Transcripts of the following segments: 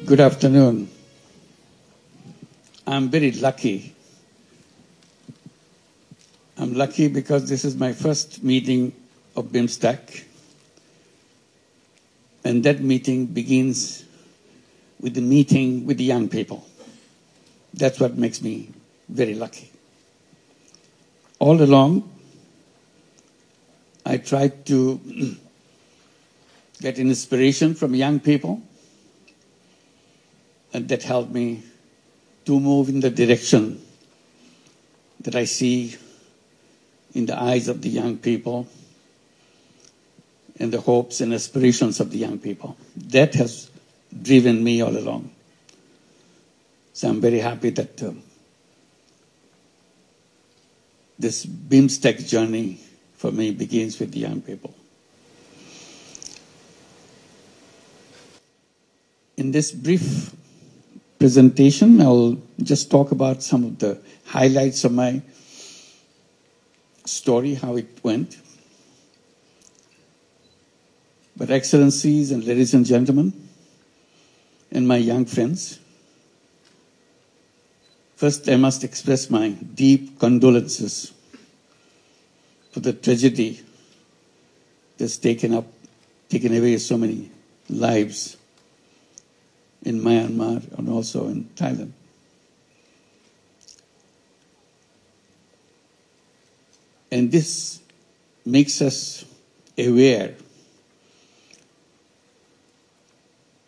Good afternoon. I'm very lucky. I'm lucky because this is my first meeting of BIMSTEC, and that meeting begins with the meeting with the young people. That's what makes me very lucky. All along, I tried to get inspiration from young people, and that helped me to move in the direction that I see in the eyes of the young people and the hopes and aspirations of the young people. That has driven me all along. So I'm very happy that this BIMSTEC journey for me begins with the young people. In this brief presentation, I'll just talk about some of the highlights of my story, how it went. But Excellencies and ladies and gentlemen, and my young friends, first I must express my deep condolences for the tragedy that's taken away so many lives in Myanmar and also in Thailand. And this makes us aware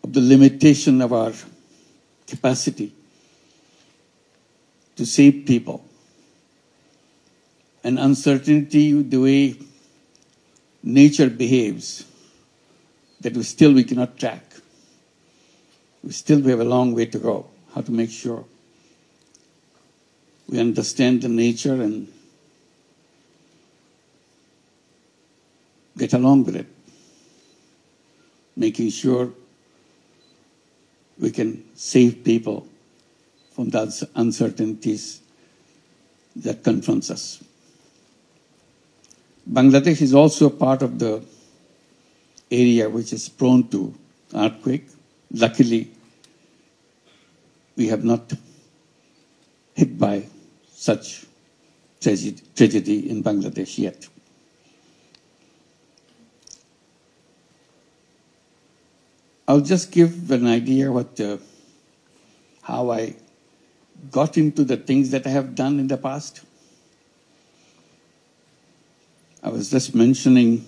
of the limitation of our capacity to save people, and uncertainty, the way nature behaves, that we cannot track. We have a long way to go, how to make sure we understand the nature and get along with it, making sure we can save people from the uncertainties that confronts us. Bangladesh is also part of the area which is prone to earthquake. Luckily, we have not hit by such tragedy in Bangladesh yet. I'll just give an idea how I got into the things that I have done in the past. I was just mentioning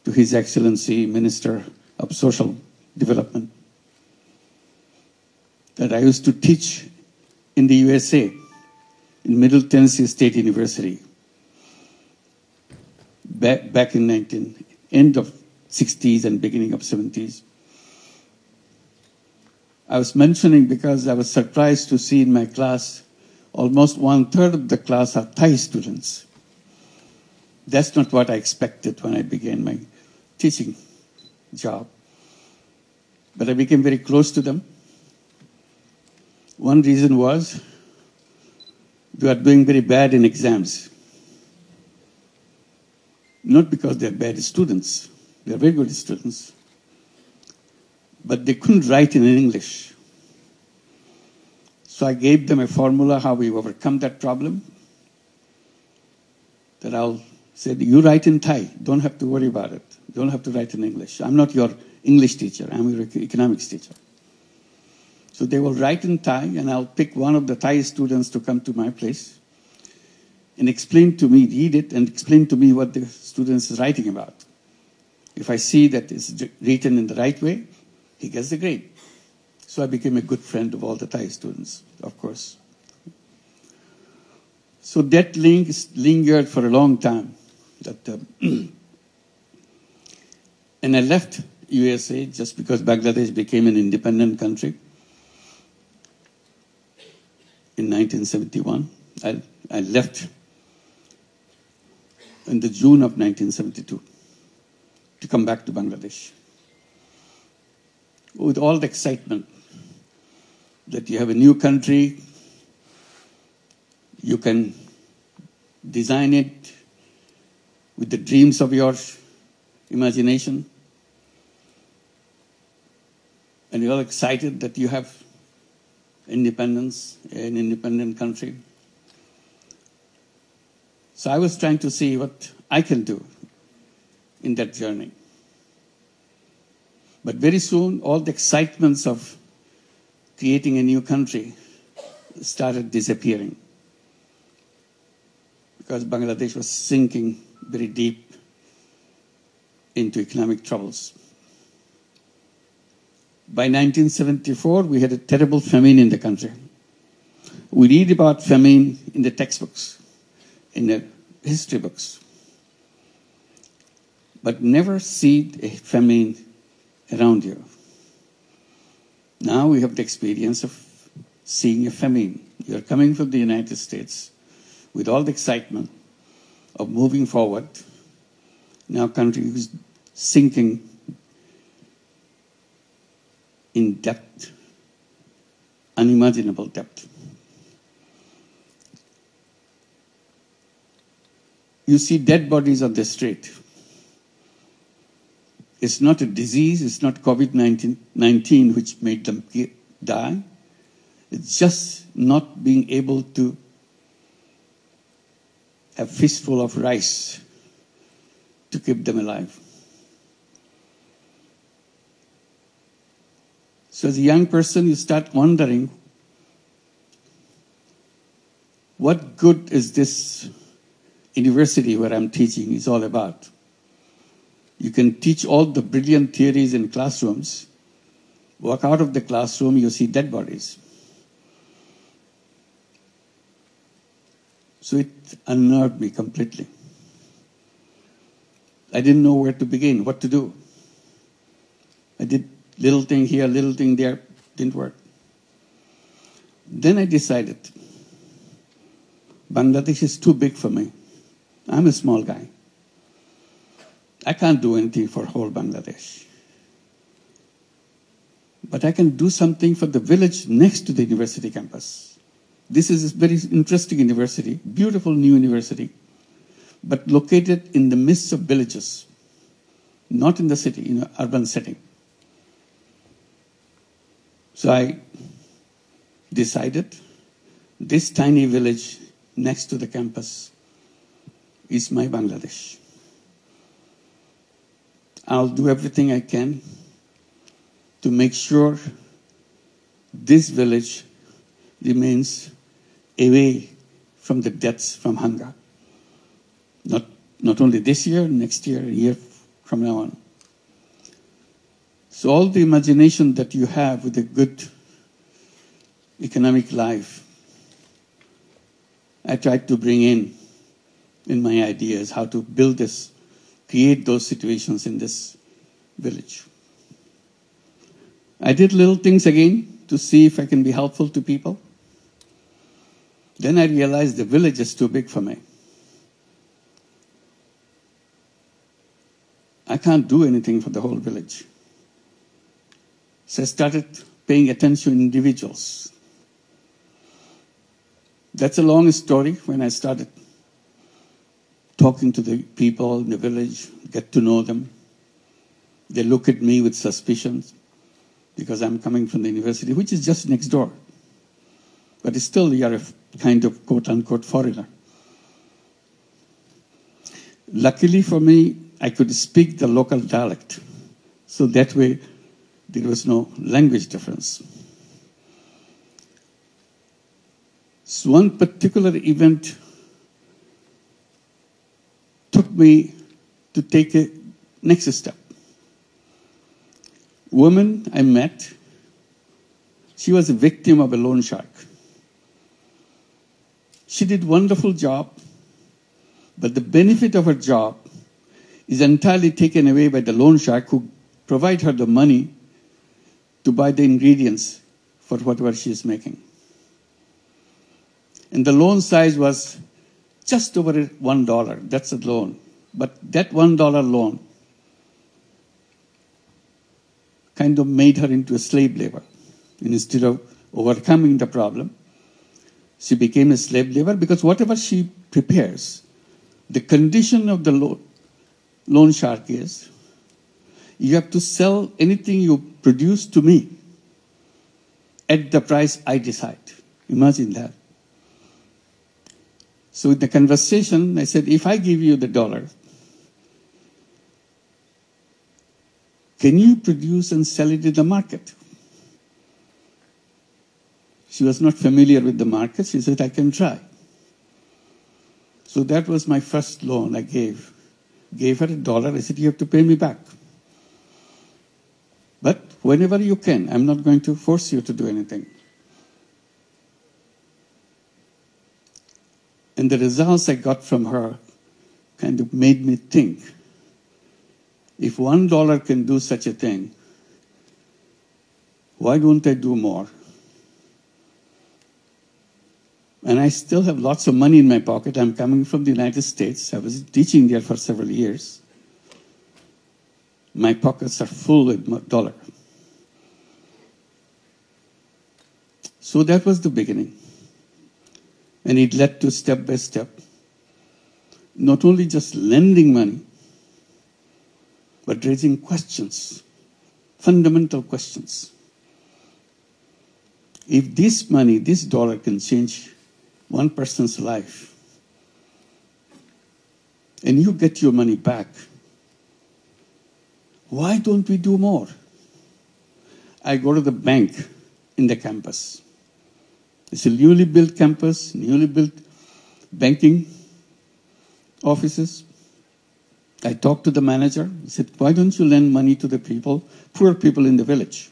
to His Excellency Minister of Social Development that I used to teach in the USA, in Middle Tennessee State University, back in end of 60s and beginning of 70s. I was mentioning because I was surprised to see in my class, almost 1/3 of the class are Thai students. That's not what I expected when I began my teaching job. But I became very close to them. One reason was they are doing very bad in exams. Not because they're bad students. They're very good students. But they couldn't write in English. So I gave them a formula how we overcome that problem. That I'll say, you write in Thai. Don't have to worry about it. Don't have to write in English. I'm not your English teacher. I'm your economics teacher. So they will write in Thai, and I'll pick one of the Thai students to come to my place and explain to me, read it, and explain to me what the student is writing about. If I see that it's written in the right way, he gets the grade. So I became a good friend of all the Thai students, of course. So that link lingered for a long time. And I left USA just because Bangladesh became an independent country in 1971. I left in the June of 1972 to come back to Bangladesh. With all the excitement that you have a new country, you can design it with the dreams of your imagination, and you're all excited that you have independence, an independent country. So I was trying to see what I can do in that journey. But very soon, all the excitements of creating a new country started disappearing because Bangladesh was sinking very deep into economic troubles. By 1974, we had a terrible famine in the country. We read about famine in the textbooks, in the history books, but never see a famine around you. Now we have the experience of seeing a famine. You're coming from the United States with all the excitement of moving forward. Now country is sinking in depth, unimaginable depth. You see dead bodies on the street. It's not a disease, it's not COVID-19 which made them die. It's just not being able to have a fistful of rice to keep them alive. So as a young person, you start wondering, what good is this university where I'm teaching is all about? You can teach all the brilliant theories in classrooms. Walk out of the classroom, you see dead bodies. So it unnerved me completely. I didn't know where to begin, what to do. I did little thing here, little thing there, didn't work. Then I decided, Bangladesh is too big for me. I'm a small guy. I can't do anything for whole Bangladesh. But I can do something for the village next to the university campus. This is a very interesting university, beautiful new university, but located in the midst of villages, not in the city, in an urban setting. So I decided this tiny village next to the campus is my Bangladesh. I'll do everything I can to make sure this village remains away from the deaths from hunger. Not only this year, next year, a year from now on. So all the imagination that you have with a good economic life, I tried to bring in my ideas, how to build this, create those situations in this village. I did little things again to see if I can be helpful to people. Then I realized the village is too big for me. I can't do anything for the whole village. So I started paying attention to individuals. That's a long story. When I started talking to the people in the village, get to know them, they look at me with suspicion because I'm coming from the university, which is just next door. But still, you're a kind of quote-unquote foreigner. Luckily for me, I could speak the local dialect. So that way, there was no language difference. So one particular event took me to take a next step. Woman I met, she was a victim of a loan shark. She did a wonderful job, but the benefit of her job is entirely taken away by the loan shark who provide her the money to buy the ingredients for whatever she is making. And the loan size was just over $1. That's a loan. But that $1 loan kind of made her into a slave labor. And instead of overcoming the problem, she became a slave labor because whatever she prepares, the condition of the loan shark is, you have to sell anything you produce to me at the price I decide. Imagine that. So in the conversation, I said, if I give you the dollar, can you produce and sell it in the market? She was not familiar with the market. She said, I can try. So that was my first loan I gave. Gave her $1. I said, you have to pay me back. But whenever you can, I'm not going to force you to do anything. And the results I got from her kind of made me think, if $1 can do such a thing, why don't I do more? And I still have lots of money in my pocket. I'm coming from the United States. I was teaching there for several years. My pockets are full with dollar. So that was the beginning. And it led to step by step, not only just lending money, but raising questions, fundamental questions. If this money, this dollar can change one person's life, and you get your money back, why don't we do more? I go to the bank in the campus. It's a newly built campus, newly built banking offices. I talked to the manager. He said, why don't you lend money to the people, poor people in the village?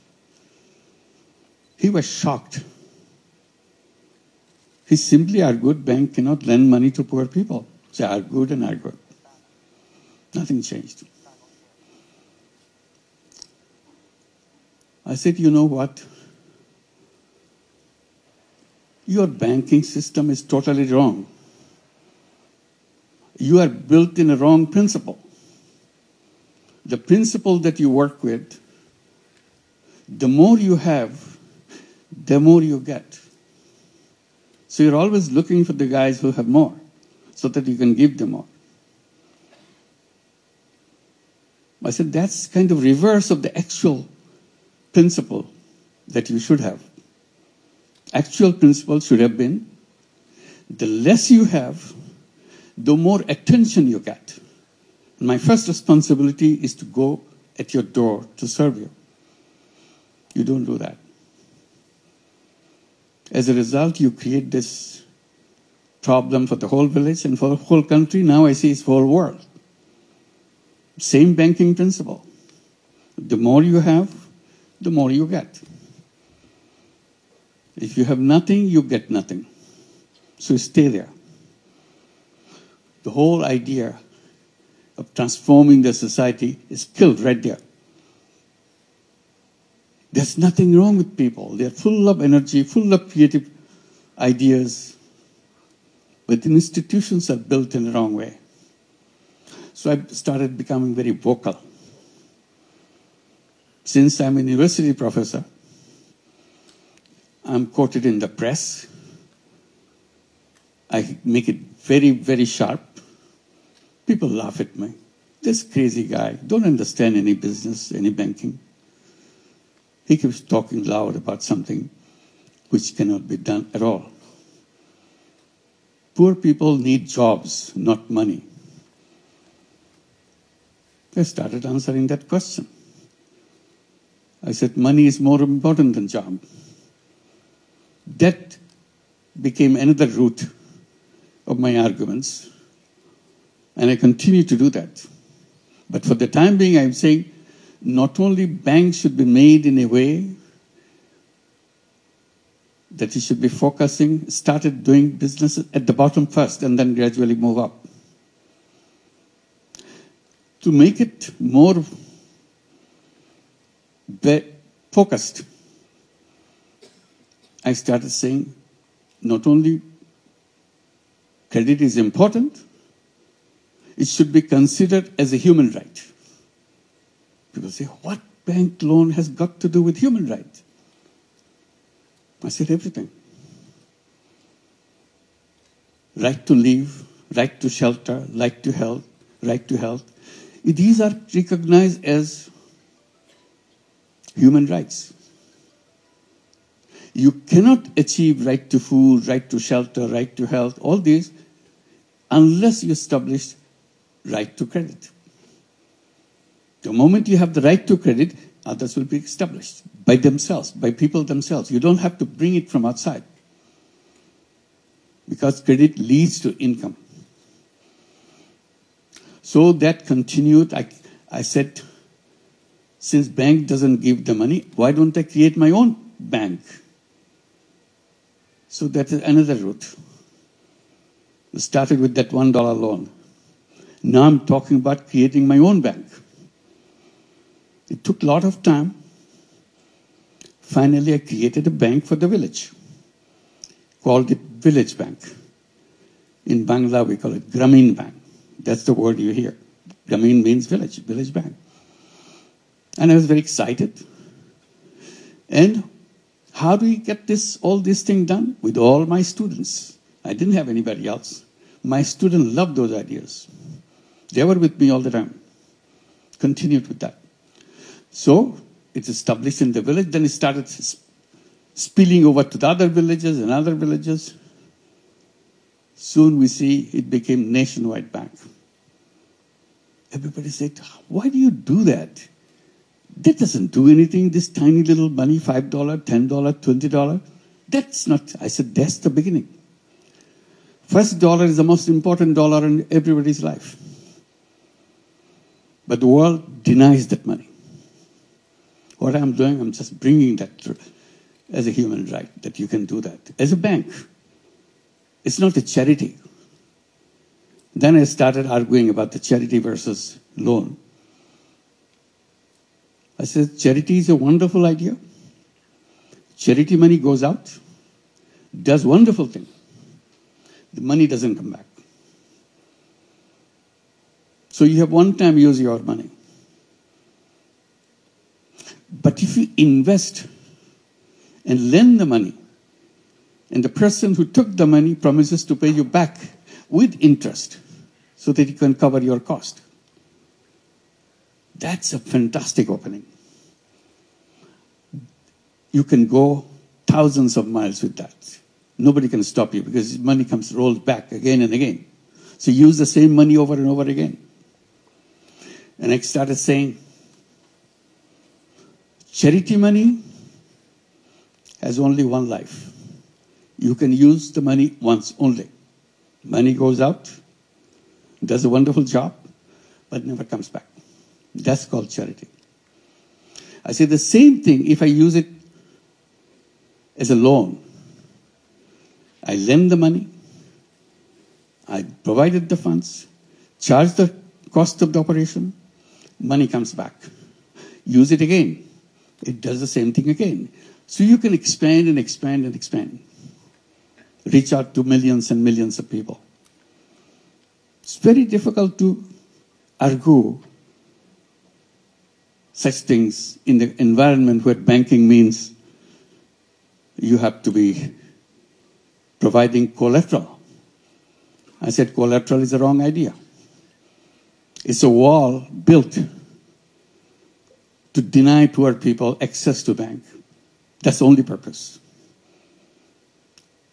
He was shocked. He simply argued, bank cannot lend money to poor people. They argued and argued. Nothing changed. I said, you know what? Your banking system is totally wrong. You are built in a wrong principle. The principle that you work with, the more you have, the more you get. So you're always looking for the guys who have more, so that you can give them more. I said, that's kind of reverse of the actual principle that you should have. Actual principle should have been, the less you have, the more attention you get. My first responsibility is to go at your door to serve you. You don't do that. As a result, you create this problem for the whole village and for the whole country. Now I see it's the whole world. Same banking principle. The more you have, the more you get. If you have nothing, you get nothing. So stay there. The whole idea of transforming the society is killed right there. There's nothing wrong with people. They're full of energy, full of creative ideas. But the institutions are built in the wrong way. So I started becoming very vocal. Since I'm a university professor, I'm quoted in the press. I make it very, very sharp. People laugh at me. This crazy guy, don't understand any business, any banking. He keeps talking loud about something which cannot be done at all. Poor people need jobs, not money. I started answering that question. I said, money is more important than job. That became another root of my arguments. And I continue to do that. But for the time being, I'm saying, not only banks should be made in a way that it should be focusing, started doing business at the bottom first and then gradually move up. To make it more focused, I started saying, not only credit is important, it should be considered as a human right. People say, what bank loan has got to do with human right? I said, everything. Right to live, right to shelter, right to health, right to health. These are recognized as human rights. You cannot achieve right to food, right to shelter, right to health, all these, unless you establish right to credit. The moment you have the right to credit, others will be established by themselves, by people themselves. You don't have to bring it from outside, because credit leads to income. So that continued. I said, since bank doesn't give the money, why don't I create my own bank? So that is another route. We started with that $1 loan. Now I'm talking about creating my own bank. It took a lot of time. Finally, I created a bank for the village. Called it Village Bank. In Bangla, we call it Grameen Bank. That's the word you hear. Grameen means village, village bank. And I was very excited. And how do we get all this thing done? With all my students. I didn't have anybody else. My students loved those ideas. They were with me all the time. Continued with that. So it's established in the village. Then it started spilling over to the other villages and other villages. Soon we see it became nationwide bank. Everybody said, why do you do that? That doesn't do anything, this tiny little money, $5, $10, $20. That's not, I said, that's the beginning. First dollar is the most important dollar in everybody's life. But the world denies that money. What I'm doing, I'm just bringing that as a human right, that you can do that. As a bank, it's not a charity. Then I started arguing about the charity versus loan. I said, charity is a wonderful idea. Charity money goes out, does wonderful things. The money doesn't come back. So you have one time use your money. But if you invest and lend the money, and the person who took the money promises to pay you back with interest so that you can cover your cost, that's a fantastic opening. You can go thousands of miles with that. Nobody can stop you because money rolls back again and again. So use the same money over and over again. And I started saying, charity money has only one life. You can use the money once only. Money goes out, does a wonderful job, but never comes back. That's called charity. I say the same thing if I use it as a loan. I lend the money, I provided the funds, charge the cost of the operation, money comes back. Use it again. It does the same thing again. So you can expand and expand and expand. Reach out to millions and millions of people. It's very difficult to argue such things in the environment where banking means you have to be providing collateral. I said collateral is the wrong idea. It's a wall built to deny poor people access to bank. That's the only purpose.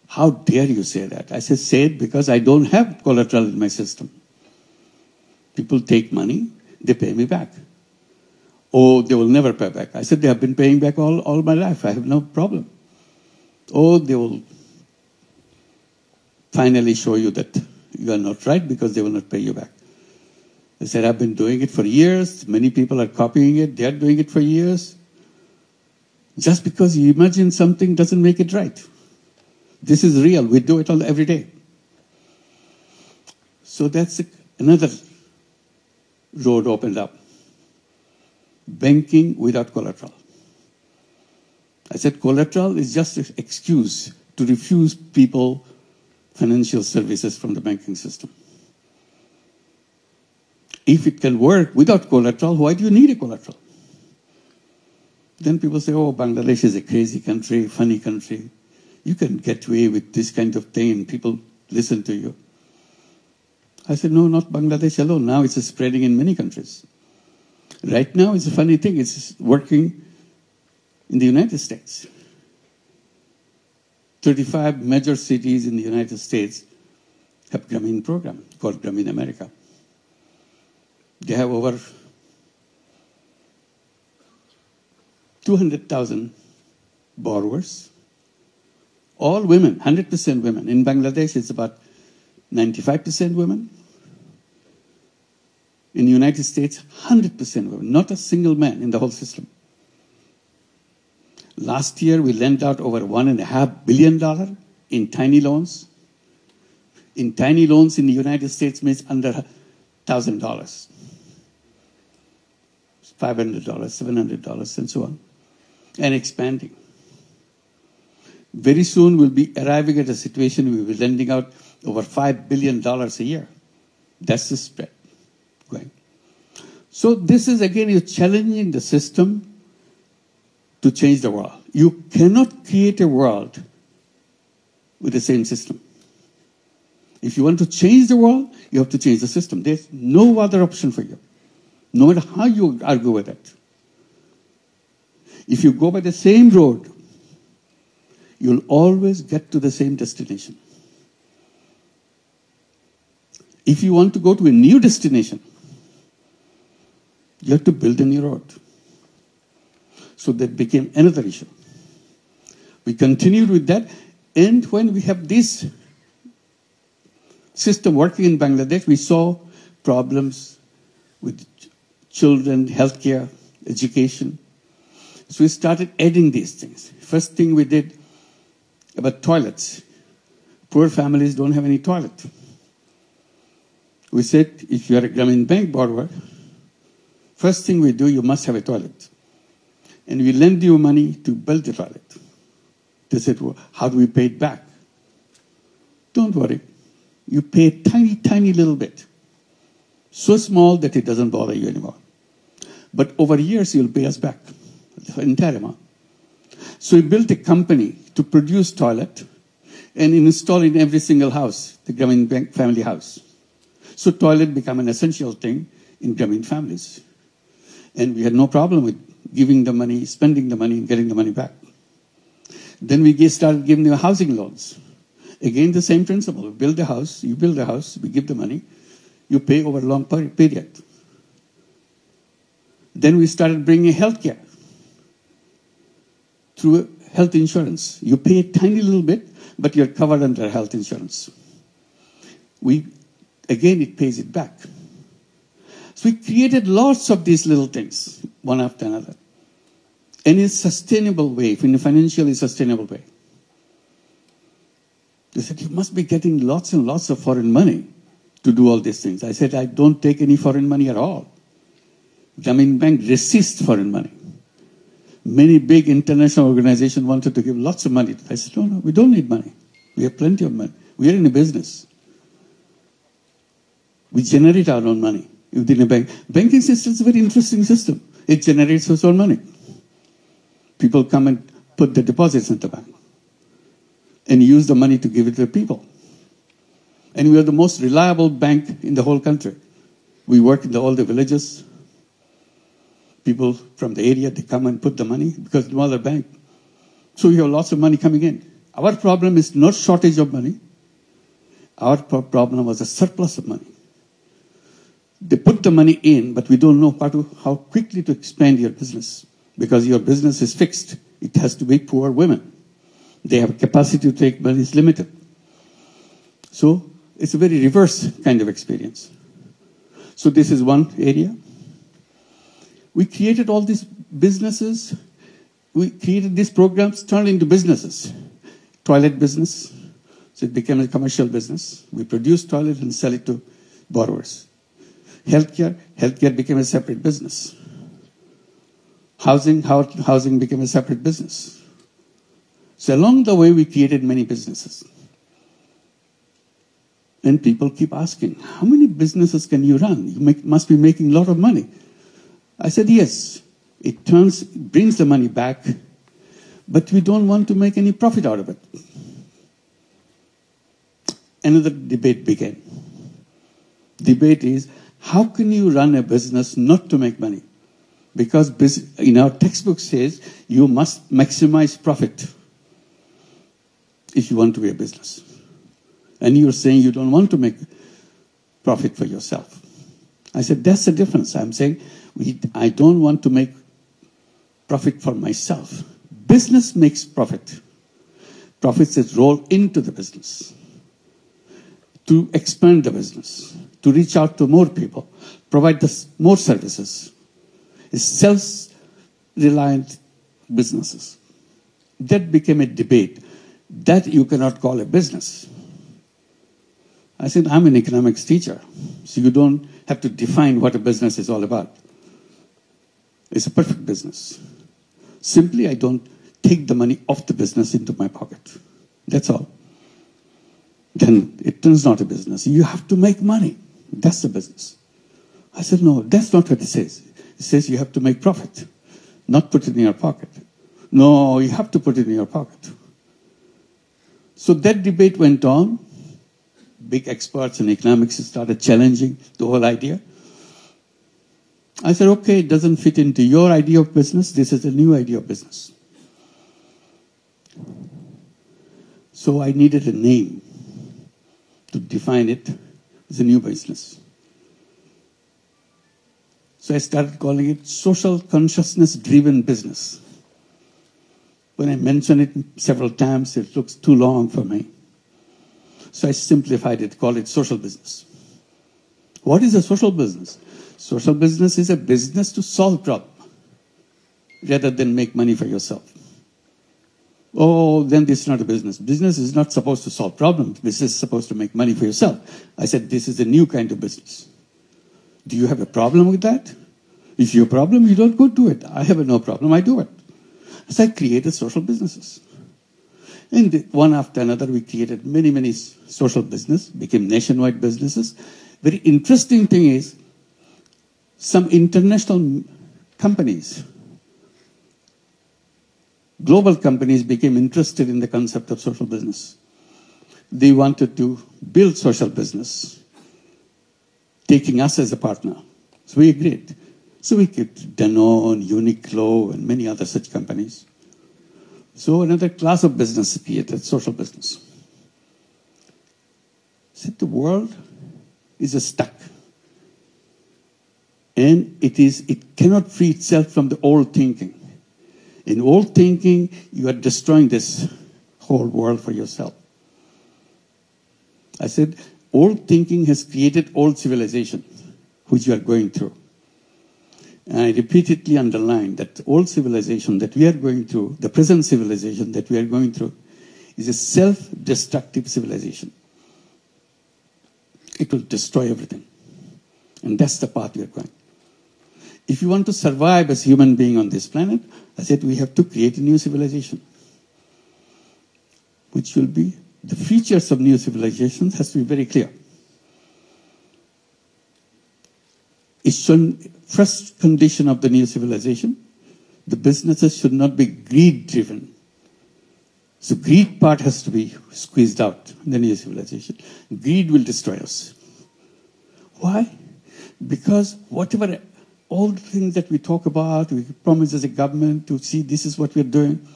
How dare you say that? I said, say it because I don't have collateral in my system. People take money, they pay me back. Oh, they will never pay back. I said, they have been paying back all my life. I have no problem. Oh, they will finally show you that you are not right because they will not pay you back. I said, I've been doing it for years. Many people are copying it. They are doing it for years. Just because you imagine something doesn't make it right. This is real. We do it all every day. So that's another road opened up. Banking without collateral. I said collateral is just an excuse to refuse people financial services from the banking system. If it can work without collateral, why do you need a collateral? Then people say, oh, Bangladesh is a crazy country, funny country. You can get away with this kind of thing and people listen to you. I said, no, not Bangladesh alone. Now it's spreading in many countries. Right now, it's a funny thing. It's working in the United States. 35 major cities in the United States have Grameen program called Grameen America. They have over 200,000 borrowers, all women, 100% women. In Bangladesh, it's about 95% women. In the United States, 100% women, not a single man in the whole system. Last year, we lent out over $1.5 billion in tiny loans. In tiny loans in the United States means under $1,000, $500, $700, and so on, and expanding. Very soon, we'll be arriving at a situation where we'll be lending out over $5 billion a year. That's the spread going. So this is, again, you're challenging the system to change the world. You cannot create a world with the same system. If you want to change the world, you have to change the system. There's no other option for you, no matter how you argue with it. If you go by the same road, you'll always get to the same destination. If you want to go to a new destination, you have to build a new road. So that became another issue. We continued with that, and when we have this system working in Bangladesh, we saw problems with children, healthcare, education. So we started adding these things. First thing we did about toilets. Poor families don't have any toilet. We said, if you are a Grameen Bank borrower, first thing we do, you must have a toilet. And we lend you money to build the toilet. They said, well, how do we pay it back? Don't worry. You pay a tiny, tiny little bit. So small that it doesn't bother you anymore. But over years, you'll pay us back the entire amount. So we built a company to produce toilet and install in every single house, the Grameen Bank family house. So toilet became an essential thing in Grameen families. And we had no problem with giving the money, spending the money, and getting the money back. Then we started giving them housing loans. Again, the same principle. We build a house, you build a house, we give the money, you pay over a long period. Then we started bringing healthcare through health insurance. You pay a tiny little bit, but you're covered under health insurance. Again, it pays it back. So we created lots of these little things, one after another. And in a sustainable way, in a financially sustainable way. They said, you must be getting lots and lots of foreign money to do all these things. I said, I don't take any foreign money at all. Grameen Bank resists foreign money. Many big international organizations wanted to give lots of money. I said, no, we don't need money. We have plenty of money. We are in a business. We generate our own money within a bank. Banking system is a very interesting system. It generates its own money. People come and put the deposits in the bank and use the money to give it to the people. And we are the most reliable bank in the whole country. We work in all the villages. People from the area, they come and put the money because no other bank. So we have lots of money coming in. Our problem is not shortage of money. Our problem was a surplus of money. They put the money in, but we don't know how quickly to expand your business because your business is fixed. It has to be poor women. They have capacity to take money is limited. So it's a very reverse kind of experience. So this is one area. We created all these businesses. We created these programs, turned into businesses. Toilet business, so it became a commercial business. We produce toilet and sell it to borrowers. Healthcare became a separate business. Housing became a separate business. So along the way, we created many businesses. And people keep asking, how many businesses can you run? You must be making a lot of money. I said, yes, it brings the money back, but we don't want to make any profit out of it. Another debate began. Debate is, how can you run a business not to make money? Because in our textbook says, you must maximize profit. if you want to be a business. And you're saying you don't want to make profit for yourself. I said, that's the difference. I'm saying I don't want to make profit for myself. Business makes profit. Profits is rolled into the business to expand the business, to reach out to more people, provide more services. It's self-reliant businesses. That became a debate. That you cannot call a business. I said, I'm an economics teacher, so you don't have to define what a business is all about. It's a perfect business. Simply, I don't take the money off the business into my pocket. That's all. Then it turns not a business. You have to make money. That's the business. I said, no, that's not what it says. It says you have to make profit, not put it in your pocket. No, you have to put it in your pocket. So that debate went on. Big experts in economics started challenging the whole idea. I said, okay, it doesn't fit into your idea of business. This is a new idea of business. So I needed a name to define it as a new business. So I started calling it social consciousness-driven business. When I mention it several times, it looks too long for me. So I simplified it, called it social business. What is a social business? Social business is a business to solve problems rather than make money for yourself. Oh, then this is not a business. Business is not supposed to solve problems. Business is supposed to make money for yourself. I said, this is a new kind of business. Do you have a problem with that? If you have a problem, you don't go do it. I have no problem, I do it. So I created social businesses. And one after another, we created many, many social businesses, became nationwide businesses. Very interesting thing is, some international companies, global companies became interested in the concept of social business. They wanted to build social business, taking us as a partner. So we agreed. So we kept Danone, Uniqlo, and many other such companies. So another class of business created, social business. Said the world is stuck. And it cannot free itself from the old thinking. In old thinking, you are destroying this whole world for yourself. I said, old thinking has created old civilization, which you are going through. And I repeatedly underlined that old civilization that we are going through, the present civilization that we are going through, is a self-destructive civilization. It will destroy everything. And that's the path we are going. If you want to survive as human being on this planet, I said we have to create a new civilization, which will be, the features of new civilizations has to be very clear. First condition of the new civilization, the businesses should not be greed-driven. So greed part has to be squeezed out in the new civilization. Greed will destroy us. Why? Because whatever, all the things that we talk about, we promise as a government to see this is what we're doing.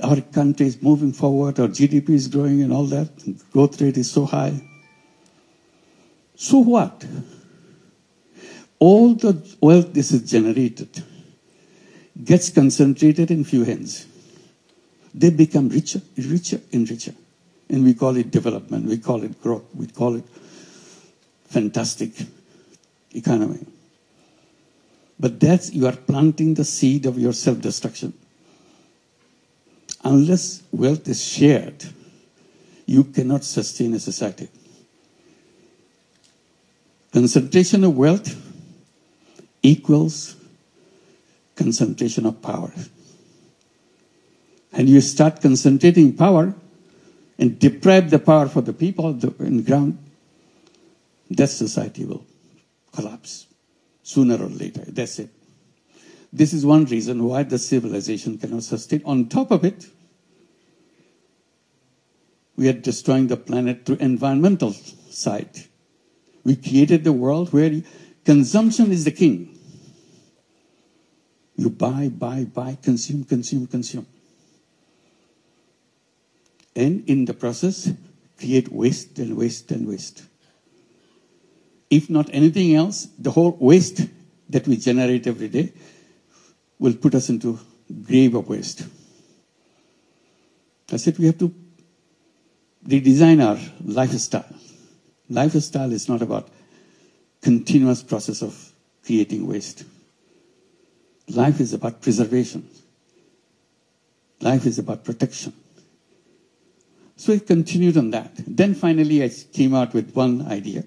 Our country is moving forward, our GDP is growing and all that. Growth rate is so high. So what? All the wealth this is generated gets concentrated in few hands. They become richer, richer and richer. And we call it development, we call it growth, we call it fantastic economy. But that's, you are planting the seed of your self-destruction. Unless wealth is shared, you cannot sustain a society. Concentration of wealth equals concentration of power. And you start concentrating power and deprive the power for the people on the ground, that society will collapse sooner or later. That's it. This is one reason why the civilization cannot sustain. On top of it, we are destroying the planet through environmental side. We created the world where consumption is the king. You buy, buy, buy, consume, consume, consume. and in the process, create waste and waste and waste. If not anything else, the whole waste that we generate every day will put us into grave of waste. I said we have to redesign our lifestyle. Lifestyle is not about continuous process of creating waste. Life is about preservation. Life is about protection. So I continued on that. Then finally I came out with one idea,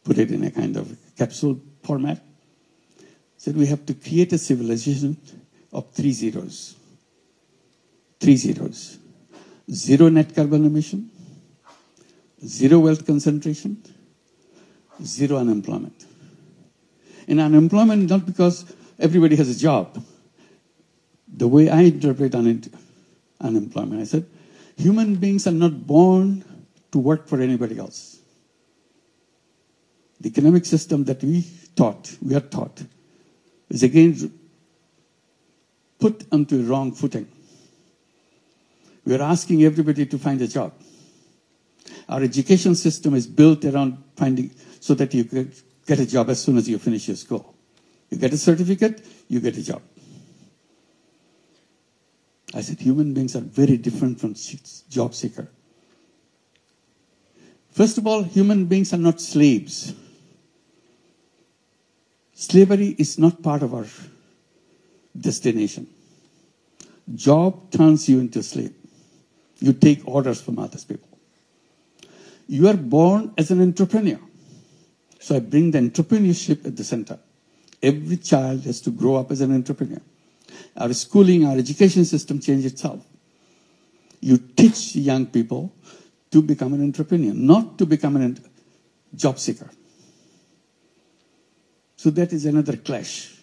put it in a kind of capsule format. Said we have to create a civilization of 3 zeros. 3 zeros. 0 net carbon emission, 0 wealth concentration, 0 unemployment. And unemployment not because everybody has a job. The way I interpret unemployment, I said, human beings are not born to work for anybody else. The economic system that we are taught, is again put onto a wrong footing. We are asking everybody to find a job. Our education system is built around finding, so that you can get a job as soon as you finish your school. You get a certificate, you get a job. I said, human beings are very different from job seeker. First of all, human beings are not slaves. Slavery is not part of our destination. Job turns you into a slave. You take orders from other people. You are born as an entrepreneur. So I bring the entrepreneurship at the center. Every child has to grow up as an entrepreneur. Our schooling, our education system change itself. You teach young people to become an entrepreneur, not to become a job seeker. So that is another clash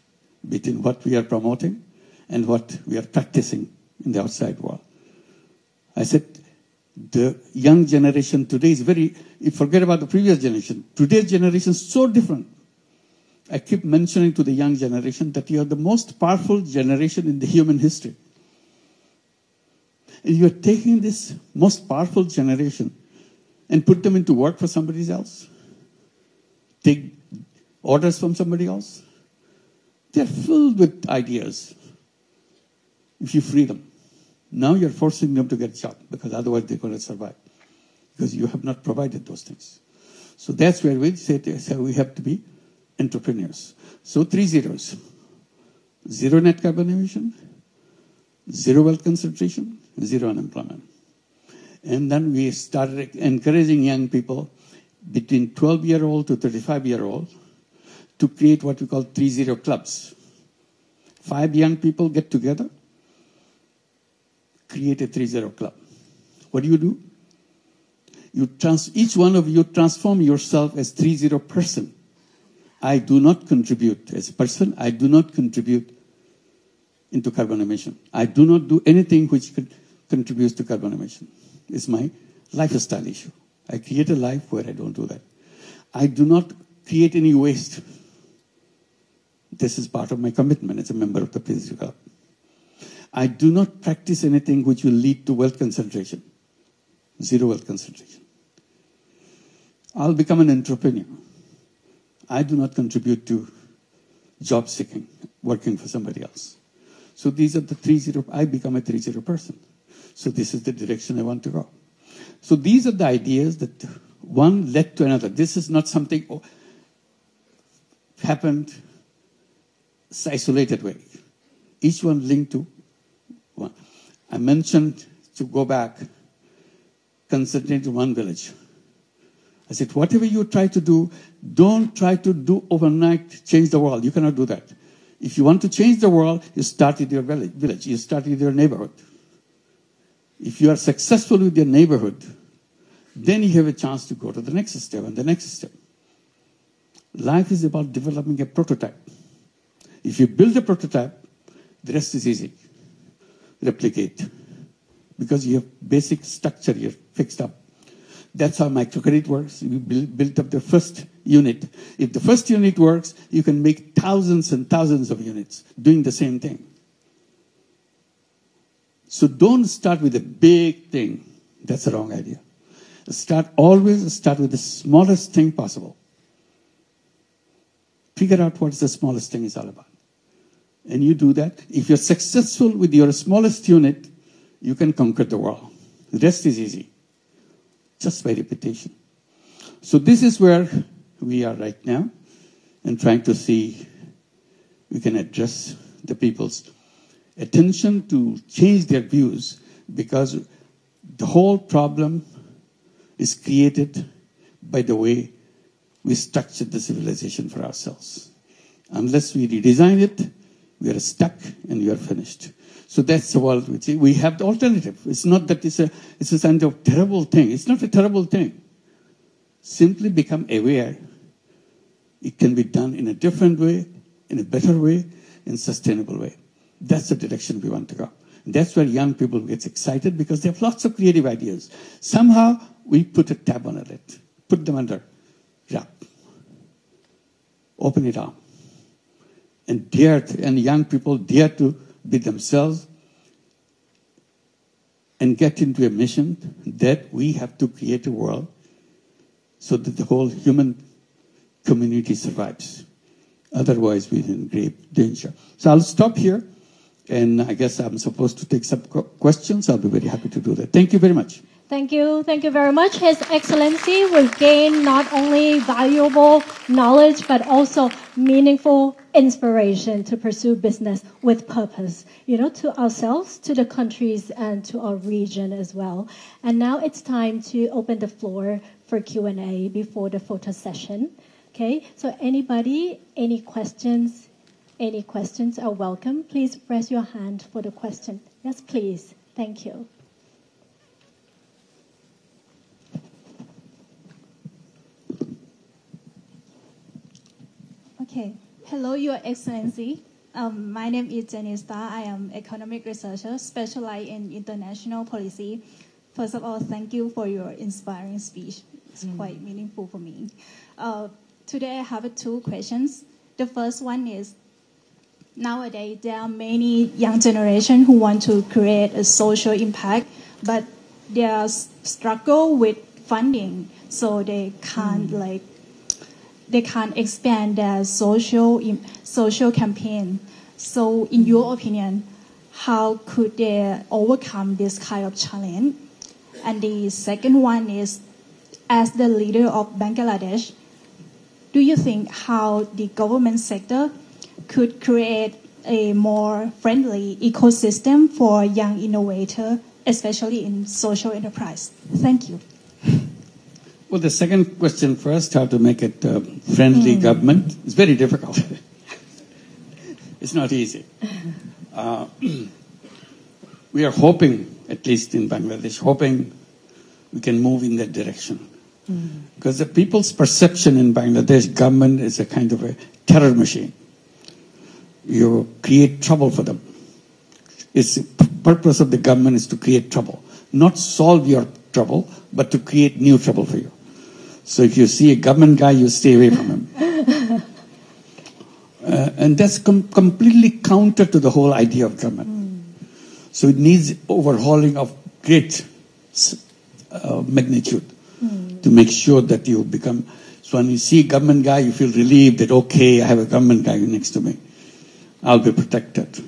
between what we are promoting and what we are practicing in the outside world. I said, the young generation today is you forget about the previous generation. Today's generation is so different. I keep mentioning to the young generation that you are the most powerful generation in the human history. And you are taking this most powerful generation and put them into work for somebody else. Take orders from somebody else. They are filled with ideas. If you free them. Now you're forcing them to get a job because otherwise they're going to survive. Because you have not provided those things. So that's where we say we have to be entrepreneurs. So 3 zeros. 0 net carbon emission, 0 wealth concentration, 0 unemployment. And then we started encouraging young people between 12-year-old to 35-year-old to create what we call 3-0 clubs. 5 young people get together, create a 3-0 club. What do? Each one of you transform yourself as 3-0 person. I do not contribute as a person. I do not contribute into carbon emission. I do not do anything which contributes to carbon emission. It's my lifestyle issue. I create a life where I don't do that. I do not create any waste. This is part of my commitment as a member of the Peace Club. I do not practice anything which will lead to wealth concentration. 0 wealth concentration. I'll become an entrepreneur. I do not contribute to job seeking, working for somebody else. So these are the 3-0. I become a 3-0 person. So this is the direction I want to go. So these are the ideas that one led to another. This is not something happened isolated way. Each one linked to one. I mentioned to go back, concentrate in one village. I said, whatever you try to do, don't try to do overnight, change the world. You cannot do that. If you want to change the world, you start with your village. You start with your neighborhood. If you are successful with your neighborhood, then you have a chance to go to the next step and the next step. Life is about developing a prototype. If you build a prototype, the rest is easy. Replicate. Because you have basic structure here fixed up. That's how microcredit works. You built up the first unit. If the first unit works, you can make thousands and thousands of units doing the same thing. So don't start with a big thing. That's the wrong idea. Always start with the smallest thing possible. Figure out what the smallest thing is all about. And you do that. If you're successful with your smallest unit, you can conquer the world. The rest is easy, just by repetition. So this is where we are right now, and trying to see we can address the people's attention to change their views, because the whole problem is created by the way we structured the civilization for ourselves. Unless we redesign it, we are stuck and we are finished. So that's the world we see. We have the alternative. It's not that it's a kind of terrible thing. It's not a terrible thing. Simply become aware. It can be done in a different way, in a better way, in a sustainable way. That's the direction we want to go. And that's where young people get excited, because they have lots of creative ideas. Somehow we put a tab on it, put them under wrap, open it up, and young people dare to be themselves and get into a mission that we have to create a world so that the whole human community survives. Otherwise, we're in grave danger. So I'll stop here, and I guess I'm supposed to take some questions. I'll be very happy to do that. Thank you very much. Thank you. Thank you very much. His Excellency will gain not only valuable knowledge, but also meaningful inspiration to pursue business with purpose, to ourselves, to the countries, and to our region as well. And now it's time to open the floor for Q&A before the photo session. Okay, so anybody, any questions are welcome. Please raise your hand for the question. Yes, please. Thank you. Okay. Hello, Your Excellency. My name is Jenny Starr. I am economic researcher specialized in international policy. First of all, thank you for your inspiring speech. It's quite meaningful for me. Today I have two questions. The first one is, nowadays there are many young generation who want to create a social impact, but they are struggle with funding, so they can't expand their social campaign. So in your opinion, how could they overcome this kind of challenge? And the second one is, as the leader of Bangladesh, do you think how the government sector could create a more friendly ecosystem for young innovators, especially in social enterprise? Thank you. Well, the second question first, how to make it friendly government, is very difficult. It's not easy. We are hoping, at least in Bangladesh, we can move in that direction. Because the people's perception in Bangladesh government is a kind of a terror machine. You create trouble for them. The purpose of the government is to create trouble. Not solve your trouble, but to create new trouble for you. So if you see a government guy, you stay away from him. And that's completely counter to the whole idea of government. So it needs overhauling of great magnitude to make sure that you become... So when you see a government guy, you feel relieved that, okay, I have a government guy next to me. I'll be protected.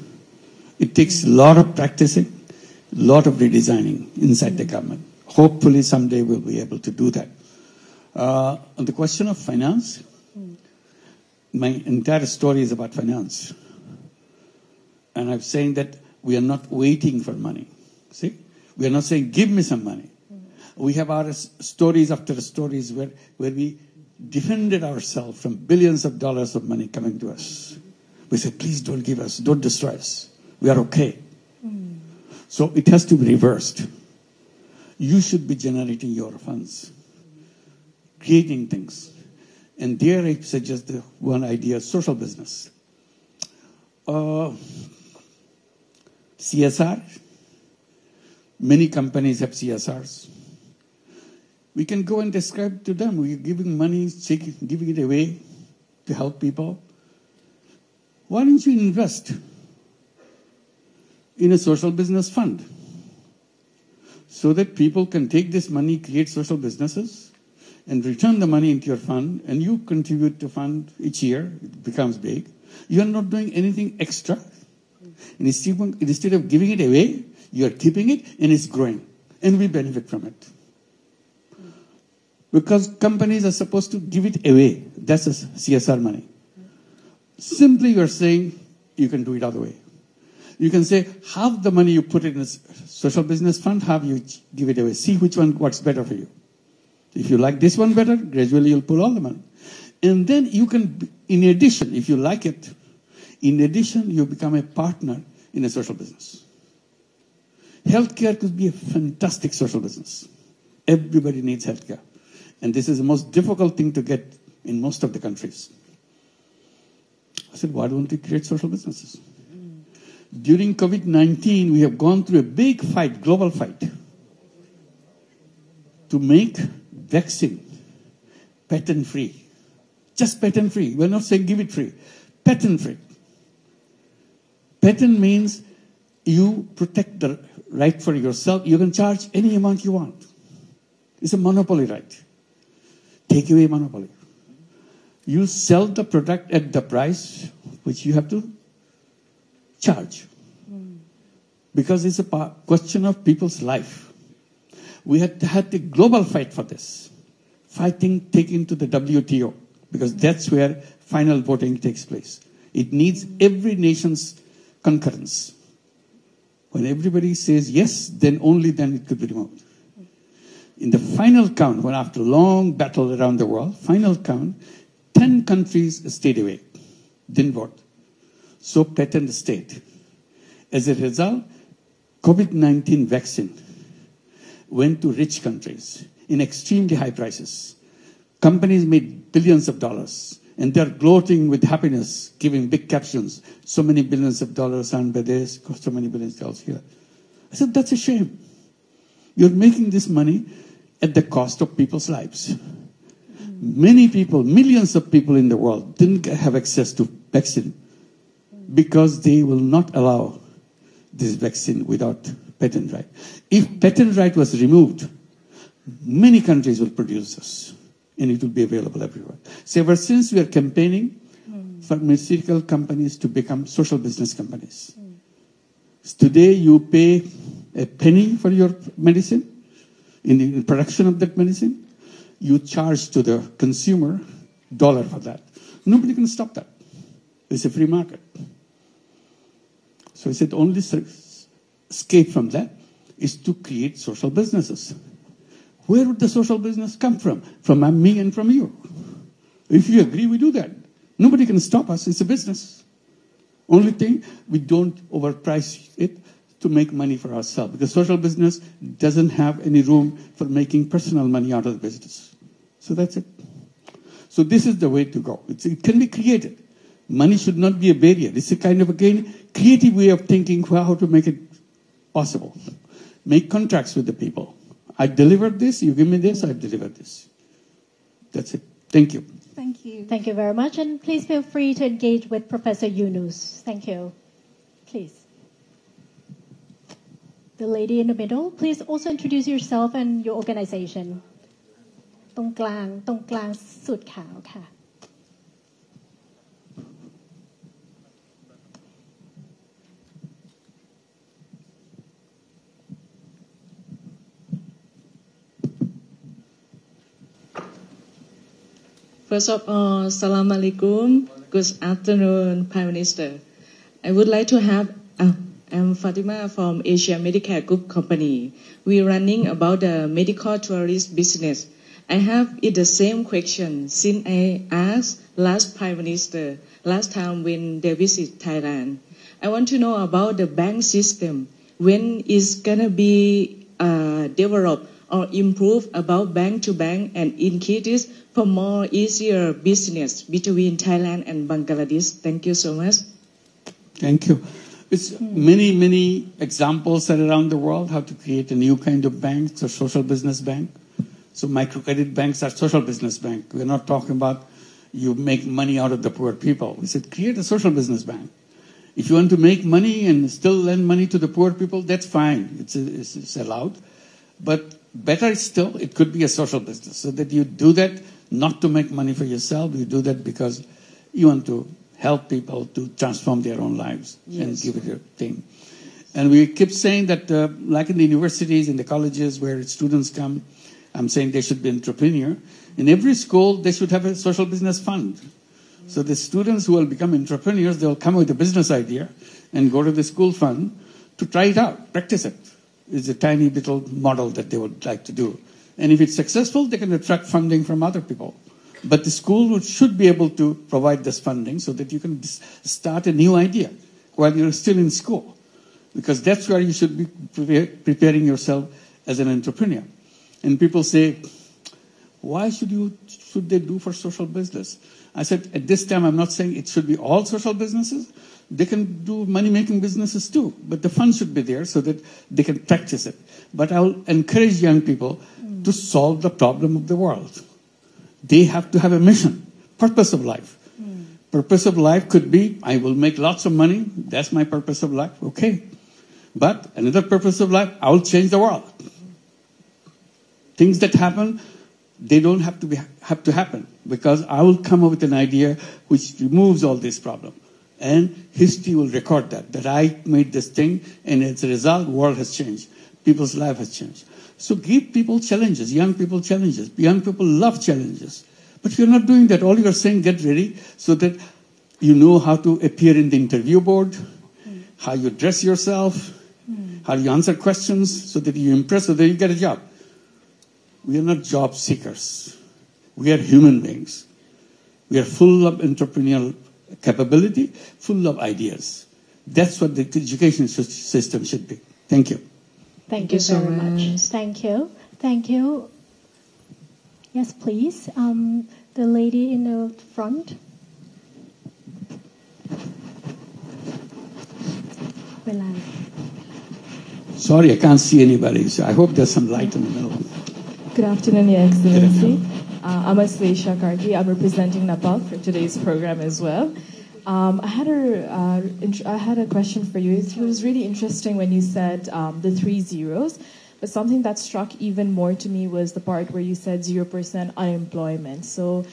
It takes a lot of practicing, a lot of redesigning inside the government. Hopefully someday we'll be able to do that. On the question of finance, my entire story is about finance. And I'm saying that we are not waiting for money. See? We are not saying, give me some money. We have our stories after stories where we defended ourselves from billions of dollars of money coming to us. We said, please don't give us, don't destroy us. We are okay. So it has to be reversed. You should be generating your funds, creating things. And there I suggest the one idea, social business. CSR. Many companies have CSRs. We can go and describe to them. We're giving money, giving it away to help people. Why don't you invest in a social business fund? so that people can take this money, create social businesses, and return the money into your fund, and you contribute to fund each year, it becomes big. You are not doing anything extra. And instead of giving it away, you are keeping it, and it's growing. And we benefit from it. Because companies are supposed to give it away. That's a CSR money. Simply you are saying you can do it other way. You can say half the money you put in a social business fund, half you give it away. See which one works better for you. If you like this one better, gradually you'll pull all the money. And then you can, in addition, if you like it, in addition, you become a partner in a social business. Healthcare could be a fantastic social business. Everybody needs healthcare. And this is the most difficult thing to get in most of the countries. I said, why don't we create social businesses? During COVID-19, we have gone through a big fight, global fight, to make vaccine patent-free. Just patent-free. We're not saying give it free. Patent-free. Patent means you protect the right for yourself. You can charge any amount you want. It's a monopoly right. Take away monopoly. You sell the product at the price which you have to charge. Because it's a question of people's life. We had a global fight for this. Fighting taken to the WTO. Because that's where final voting takes place. It needs every nation's concurrence. When everybody says yes, then only then it could be removed. In the final count, when after a long battle around the world, final count, 10 countries stayed away, didn't vote. So patent stayed. As a result, COVID-19 vaccine went to rich countries in extremely high prices. Companies made billions of dollars, and they're gloating with happiness, giving big captions. So many billions of dollars earned by this, so many billions of dollars here. I said, that's a shame. You're making this money at the cost of people's lives. Many people, millions of people in the world didn't have access to vaccine because they will not allow this vaccine without patent right. If patent right was removed, many countries will produce this, and it will be available everywhere. So ever since we are campaigning pharmaceutical companies to become social business companies. Today you pay a penny for your medicine, in the production of that medicine, you charge to the consumer $1 for that. Nobody can stop that. It's a free market. So I said, only escape from that is to create social businesses. Where would the social business come from? From me and from you. If you agree, we do that. Nobody can stop us. It's a business. Only thing, we don't overprice it to make money for ourselves. Because social business doesn't have any room for making personal money out of the business. So that's it. So this is the way to go. It can be created. Money should not be a barrier. It's a kind of, again, creative way of thinking how to make it possible. Make contracts with the people. I delivered this, you give me this, I delivered this. That's it. Thank you. Thank you. Thank you very much. And please feel free to engage with Professor Younus. Thank you. Please. The lady in the middle, please also introduce yourself and your organization. ตรงกลางสุดขาวค่ะ First of all, Salam Alaikum. Good afternoon, Prime Minister. I would like to have, I'm Fatima from Asia Medicare Group Company. We're running about the medical tourist business. I have the same question since I asked last Prime Minister, last time when they visit Thailand. I want to know about the bank system. When is going to be developed or improved about bank to bank and increase this for more easier business between Thailand and Bangladesh. Thank you so much. Thank you. It's many examples are around the world how to create a new kind of bank, it's a social business bank. So microcredit banks are social business bank. We're not talking about you make money out of the poor people. We said create a social business bank. If you want to make money and still lend money to the poor people, that's fine. It's allowed. But better still, it could be a social business, so that you do that not to make money for yourself. You do that because you want to help people to transform their own lives and give it a thing. And we keep saying that, like in the universities, in the colleges where students come, I'm saying they should be entrepreneur. In every school, they should have a social business fund. So the students who will become entrepreneurs, they'll come with a business idea and go to the school fund to try it out, practice it. It's a tiny little model that they would like to do. And if it's successful, they can attract funding from other people. But the school should be able to provide this funding so that you can start a new idea while you're still in school. Because that's where you should be preparing yourself as an entrepreneur. And people say, why should they do for social business? I said, at this time, I'm not saying it should be all social businesses. They can do money-making businesses too. But the fund should be there so that they can practice it. But I will encourage young people to solve the problem of the world. They have to have a mission, purpose of life. Purpose of life could be, I will make lots of money. That's my purpose of life. Okay. But another purpose of life, I will change the world. Things that happen, they don't have to happen, because I will come up with an idea which removes all this problem. And history will record that I made this thing, and as a result, the world has changed. People's life has changed. So give people challenges, young people challenges. Young people love challenges. But you're not doing that. All you're saying, get ready so that you know how to appear in the interview board, how you dress yourself, how you answer questions so that you impress, so that you get a job. We are not job seekers. We are human beings. We are full of entrepreneurial capability, full of ideas. That's what the education system should be. Thank you. Thank you so very much. much. Thank you. Thank you. Yes, please. The lady in the front. Sorry, I can't see anybody. So I hope there's some light in the middle. Good afternoon, Your Excellency. I'm Aslesha Karki. I'm representing Nepal for today's program as well. I had a question for you. It was really interesting when you said the 3 zeros, but something that struck even more to me was the part where you said 0% unemployment. So,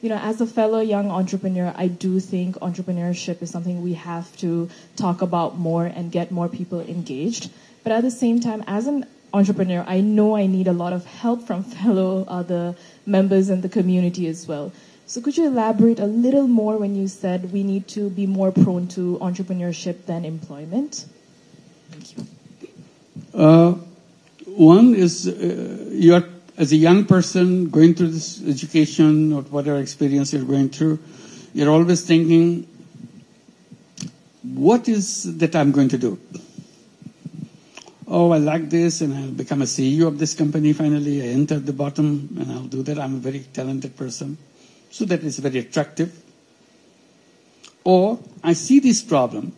as a fellow young entrepreneur, I do think entrepreneurship is something we have to talk about more and get more people engaged. But at the same time, as an entrepreneur, I know I need a lot of help from fellow other members in the community as well. So could you elaborate a little more when you said we need to be more prone to entrepreneurship than employment? Thank you. One is you're, as a young person going through this education or whatever experience you're going through, you're always thinking, what is that I'm going to do? Oh, I like this, and I'll become a CEO of this company finally. I enter the bottom, and I'll do that. I'm a very talented person. So that is very attractive. Or I see this problem.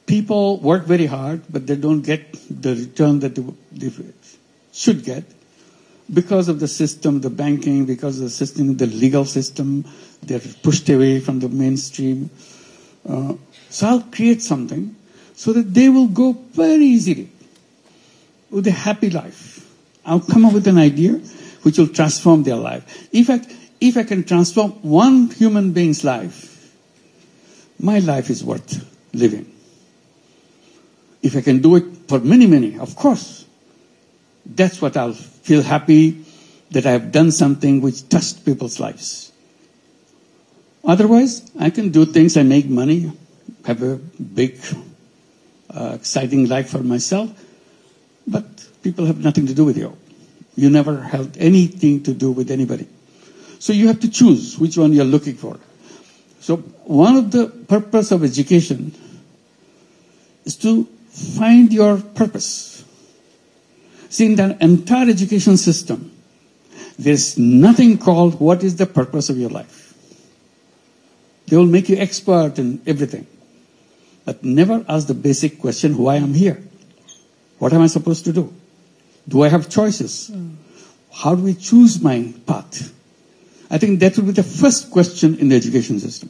People work very hard, but they don't get the return that they should get because of the system, the banking, because of the system, the legal system. They're pushed away from the mainstream. So I'll create something so that they will go very easily with a happy life. I'll come up with an idea which will transform their life. In fact, if I can transform one human being's life, my life is worth living. If I can do it for many, many, of course, that's what I'll feel happy that I have done something which touched people's lives. Otherwise, I can do things, I make money, have a big, exciting life for myself, but people have nothing to do with you. You never held anything to do with anybody. So you have to choose which one you're looking for. So one of the purpose of education is to find your purpose. See, in the entire education system, there's nothing called what is the purpose of your life. They will make you expert in everything, but never ask the basic question, why I'm here? What am I supposed to do? Do I have choices? How do we choose my path? I think that will be the first question in the education system.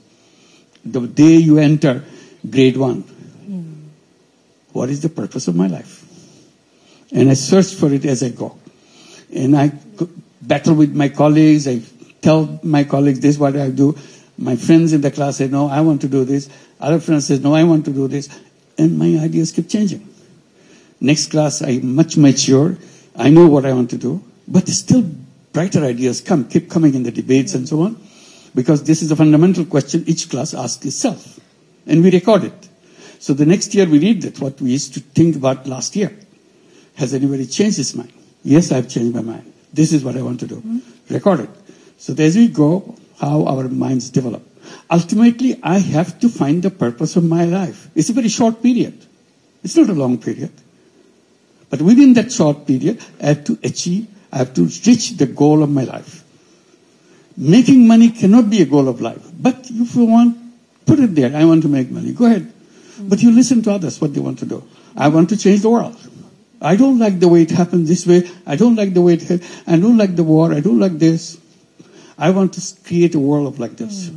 The day you enter grade 1, what is the purpose of my life? And I search for it as I go. And I battle with my colleagues. I tell my colleagues, this is what I do. My friends in the class say, no, I want to do this. Other friends say, no, I want to do this. And my ideas keep changing. Next class, I'm much mature. I know what I want to do. But still brighter ideas keep coming in the debates and so on. Because this is a fundamental question each class asks itself. And we record it. So the next year we read that, what we used to think about last year. Has anybody changed his mind? Yes, I've changed my mind. This is what I want to do. Record it. So as we go, how our minds develop. Ultimately, I have to find the purpose of my life. It's a very short period. It's not a long period. But within that short period, I have to reach the goal of my life. Making money cannot be a goal of life. But if you want, put it there. I want to make money. Go ahead. But you listen to others, what they want to do. I want to change the world. I don't like the way it happens this way. I don't like the way I don't like the war. I don't like this. I want to create a world like this.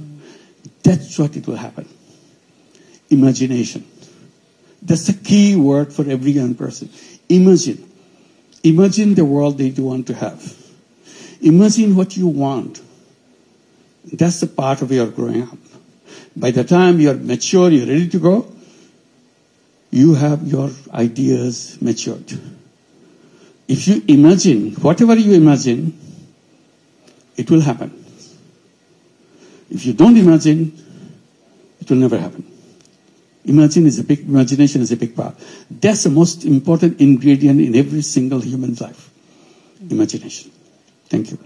That's what it will happen. Imagination. That's the key word for every young person. Imagine. Imagine the world that you want to have. Imagine what you want. That's the part of your growing up. By the time you're mature, you're ready to go, you have your ideas matured. If you imagine, whatever you imagine, it will happen. If you don't imagine, it will never happen. Imagination is a big part. That's the most important ingredient in every single human life. Imagination. Thank you.